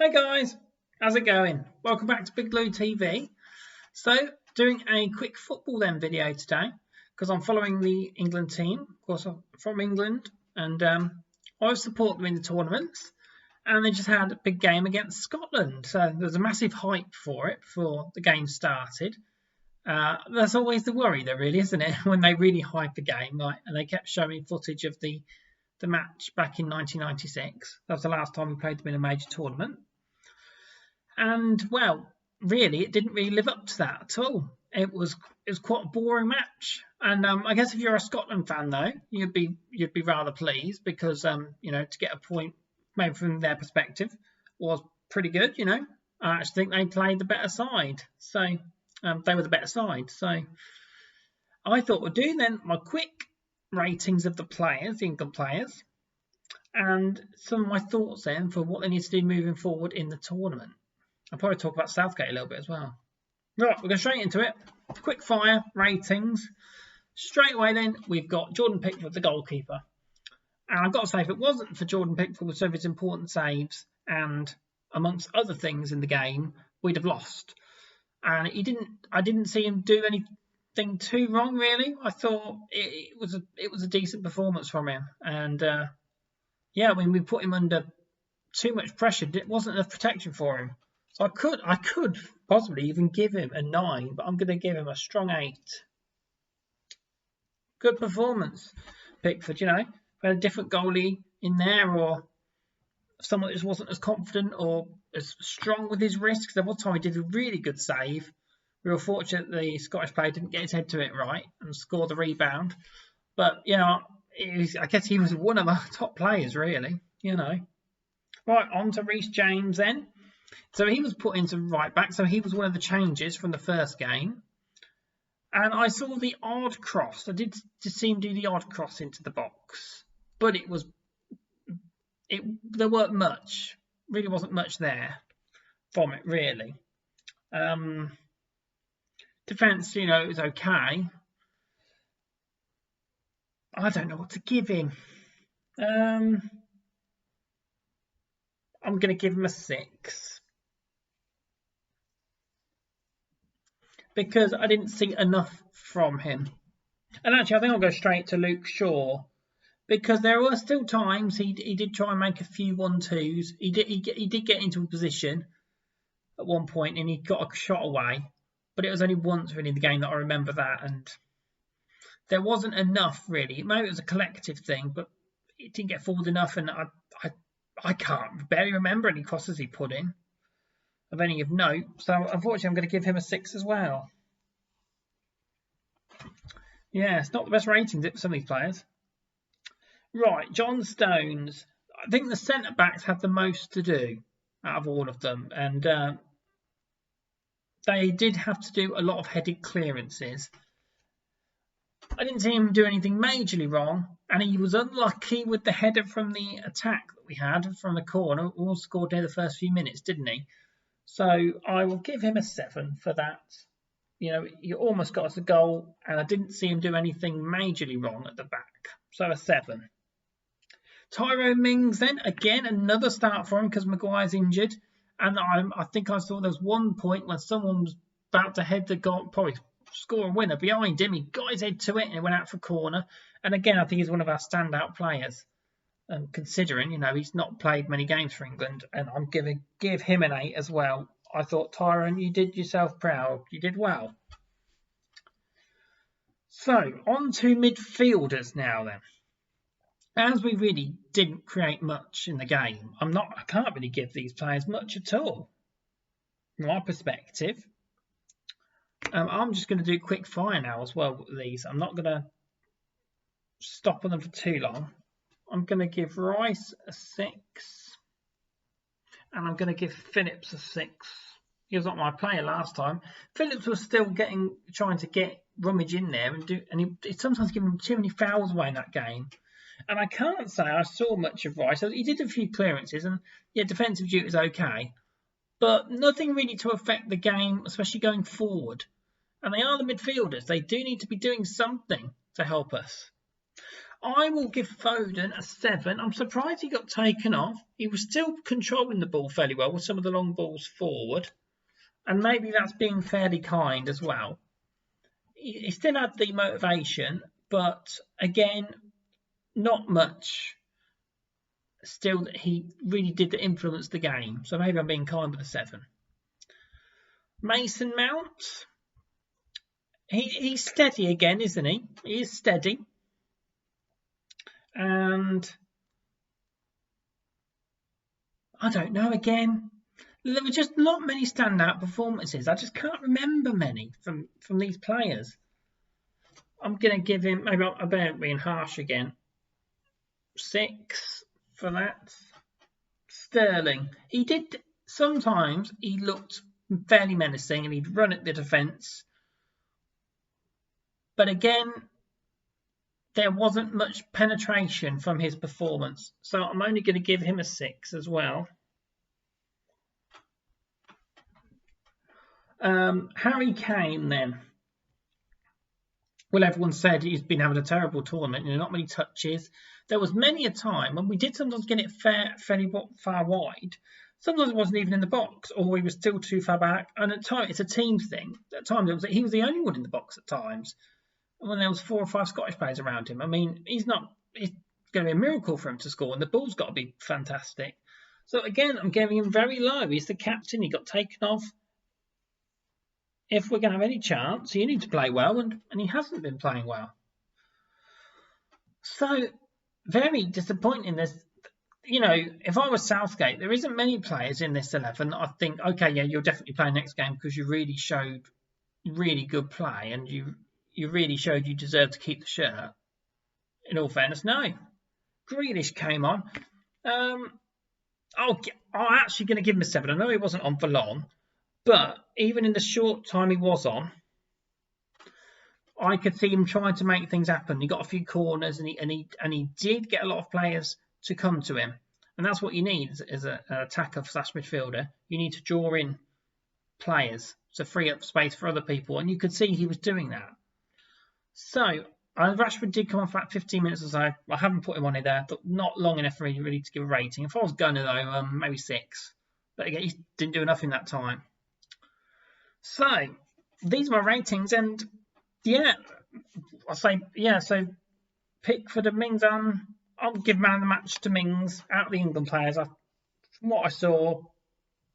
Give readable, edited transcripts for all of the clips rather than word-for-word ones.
Hey guys, how's it going? Welcome back to Big Blue TV. So, doing a quick football then video today because I'm following the England team. Of course, I'm from England and I support them in the tournaments. And they just had a big game against Scotland. So, there's a massive hype for it before the game started. That's always the worry, though, really, isn't it? When they really hype a game, and they kept showing footage of the match back in 1996. That was the last time we played them in a major tournament. And, well, really, it didn't really live up to that at all. It was quite a boring match. And I guess if you're a Scotland fan, though, you'd be rather pleased because, to get a point, maybe from their perspective, was pretty good, I actually think they played the better side. So they were the better side. So I thought we'd do then my quick ratings of the players, the England players, and some of my thoughts then for what they need to do moving forward in the tournament. I'll probably talk about Southgate a little bit as well. Right, we're going straight into it. Quick fire ratings. Straight away then, we've got Jordan Pickford, the goalkeeper. And I've got to say, if it wasn't for Jordan Pickford with some of his important saves and amongst other things in the game, we'd have lost. And I didn't see him do anything too wrong, really. I thought it was a decent performance from him. And we put him under too much pressure. It wasn't enough protection for him. So I could possibly even give him a 9, but I'm going to give him a strong 8. Good performance, Pickford. We had a different goalie in there, or someone that just wasn't as confident or as strong with his risks. There was time he did a really good save. We were fortunate the Scottish player didn't get his head to it right and score the rebound. But I guess he was one of our top players, really. Right, on to Reece James then. So he was put into right back. So he was one of the changes from the first game. And I saw the odd cross. I did see him do the odd cross into the box. But there weren't much. Really wasn't much there from it, really. Defence, it was okay. I don't know what to give him. I'm going to give him a 6. Because I didn't see enough from him. And actually, I think I'll go straight to Luke Shaw. Because there were still times he did try and make a few 1-2s. He did get into a position at one point and he got a shot away. But it was only once really in the game that I remember that. And there wasn't enough really. Maybe it was a collective thing, but it didn't get forward enough. And I can't barely remember any crosses he put in of any of note. So unfortunately, I'm going to give him a 6 as well. Yeah, it's not the best ratings for some of these players. Right, John Stones. I think the centre-backs had the most to do out of all of them. And they did have to do a lot of headed clearances. I didn't see him do anything majorly wrong. And he was unlucky with the header from the attack that we had from the corner. All scored near the first few minutes, didn't he? So I will give him a 7 for that. He almost got us a goal, and I didn't see him do anything majorly wrong at the back. So a 7. Tyrone Mings then, again, another start for him because Maguire's injured. And I think I saw there was one point when someone was about to head the goal, probably score a winner behind him. He got his head to it and it went out for corner. And again, I think he's one of our standout players. Considering, he's not played many games for England, and I'm going to give him an 8 as well. I thought, Tyrone, you did yourself proud. You did well. So, on to midfielders now then. As we really didn't create much in the game, I can't really give these players much at all. From my perspective, I'm just going to do quick fire now as well with these. I'm not going to stop on them for too long. I'm going to give Rice a 6. And I'm going to give Phillips a 6. He was not my player last time. Phillips was still trying to get rummage in there and he sometimes giving too many fouls away in that game. And I can't say I saw much of Rice. He did a few clearances and defensive duty is okay. But nothing really to affect the game, especially going forward. And they are the midfielders. They do need to be doing something to help us. I will give Foden a 7. I'm surprised he got taken off. He was still controlling the ball fairly well with some of the long balls forward. And maybe that's being fairly kind as well. He still had the motivation, but again, not much. Still, he really did influence the game. So maybe I'm being kind with a 7. Mason Mount. He's steady again, isn't he? He is steady. And I don't know, again, there were just not many standout performances. I just can't remember many from these players. I'm going to give him, maybe I'm about being harsh again, 6 for that. Sterling. Sometimes he looked fairly menacing and he'd run at the defence. But again, there wasn't much penetration from his performance. So I'm only going to give him a 6 as well. Harry Kane then. Well, everyone said he's been having a terrible tournament. Not many touches. There was many a time when we did sometimes get it fairly far wide. Sometimes it wasn't even in the box, or he was still too far back. And at times, it's a team thing. At times, he was the only one in the box at times. And when there was 4 or 5 Scottish players around him, I mean, it's going to be a miracle for him to score, and the ball's got to be fantastic. So again, I'm giving him very low. He's the captain. He got taken off. If we're going to have any chance, you need to play well, and he hasn't been playing well. So, very disappointing. If I was Southgate, there isn't many players in this 11 I think, okay, yeah, you'll definitely play next game because you really showed really good play and you really showed you deserve to keep the shirt. In all fairness, no. Grealish came on. I'm actually going to give him a 7. I know he wasn't on for long. But even in the short time he was on, I could see him trying to make things happen. He got a few corners and he did get a lot of players to come to him. And that's what you need as an attacker / midfielder. You need to draw in players to free up space for other people. And you could see he was doing that. So, Rashford did come on for about 15 minutes or so. I haven't put him on it there, but not long enough for me really to give a rating. If I was going to, though, maybe 6. But again, he didn't do enough in that time. So, these are my ratings, and yeah, so Pickford and Mings, I'll give man of the match to Mings out of the England players. From what I saw,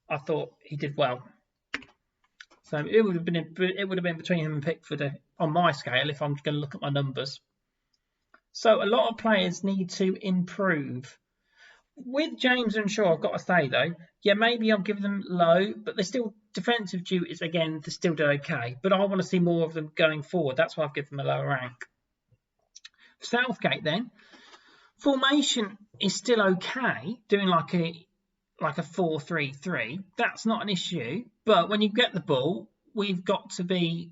I thought he did well. So it would have been between him and Pickford on my scale if I'm going to look at my numbers. So a lot of players need to improve. With James and Shaw, I've got to say though, yeah, maybe I'll give them low, but they're still defensive duties. Again, they still do okay. But I want to see more of them going forward. That's why I've given them a lower rank. Southgate then, formation is still okay, doing like a 4-3-3. That's not an issue. But when you get the ball, we've got to be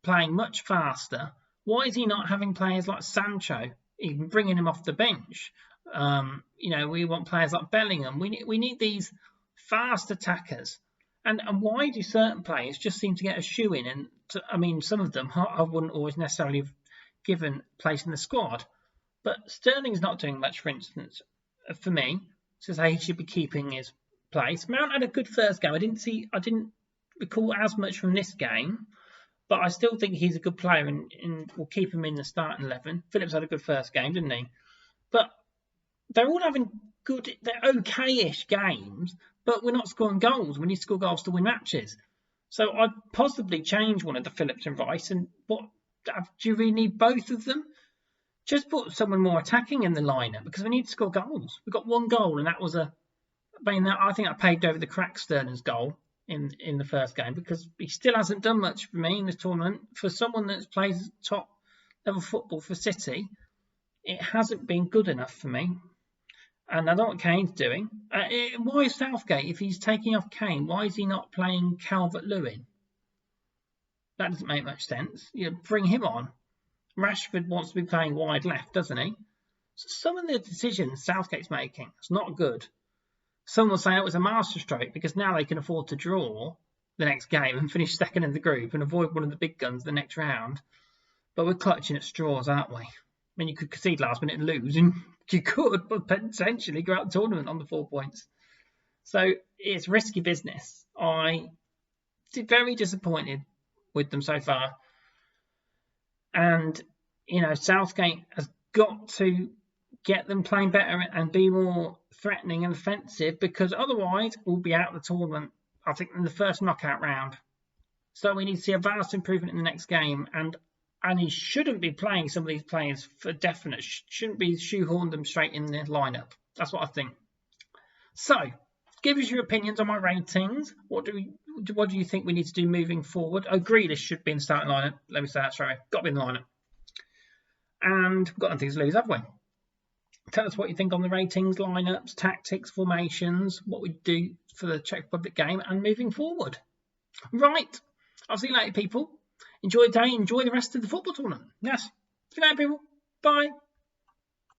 playing much faster. Why is he not having players like Sancho, even bringing him off the bench? We want players like Bellingham. We need these fast attackers. And why do certain players just seem to get a shoe in? And some of them I wouldn't always necessarily have given place in the squad. But Sterling's not doing much, for instance, for me. So he should be keeping his place. Mount had a good first game. I didn't recall as much from this game, but I still think he's a good player and we'll keep him in the starting 11. Phillips had a good first game, didn't he? But they're all having they're okay-ish games, but we're not scoring goals. We need to score goals to win matches. So I'd possibly change one of the Phillips and Rice. And do you really need both of them? Just put someone more attacking in the lineup because we need to score goals. We got 1 goal, and that was I think I paved over the crack Sterling's goal in the first game because he still hasn't done much for me in this tournament. For someone that's played top level football for City, it hasn't been good enough for me. And I don't know what Kane's doing. Why is Southgate, if he's taking off Kane, why is he not playing Calvert-Lewin? That doesn't make much sense. Bring him on. Rashford wants to be playing wide left, doesn't he? So some of the decisions Southgate's making, it's not good. Some will say it was a masterstroke because now they can afford to draw the next game and finish second in the group and avoid one of the big guns the next round. But we're clutching at straws, aren't we? mean, you could concede last minute and lose, and you could potentially go out the tournament on the 4 points. So it's risky business. I'm very disappointed with them so far. And, you know, Southgate has got to get them playing better and be more threatening and offensive, because otherwise we'll be out of the tournament, I think, in the first knockout round. So we need to see a vast improvement in the next game, and he shouldn't be playing some of these players for definite. Shouldn't be shoehorned them straight in the lineup. That's what I think. So, give us your opinions on my ratings. What do you think we need to do moving forward? Oh, Grealish should be in the starting lineup. Let me say that straight away. Got to be in the lineup. And we've got nothing to lose, have we? Tell us what you think on the ratings, lineups, tactics, formations, what we do for the Czech Republic game and moving forward. Right. I'll see you later, people. Enjoy the day. Enjoy the rest of the football tournament. Yes. See you later, people. Bye.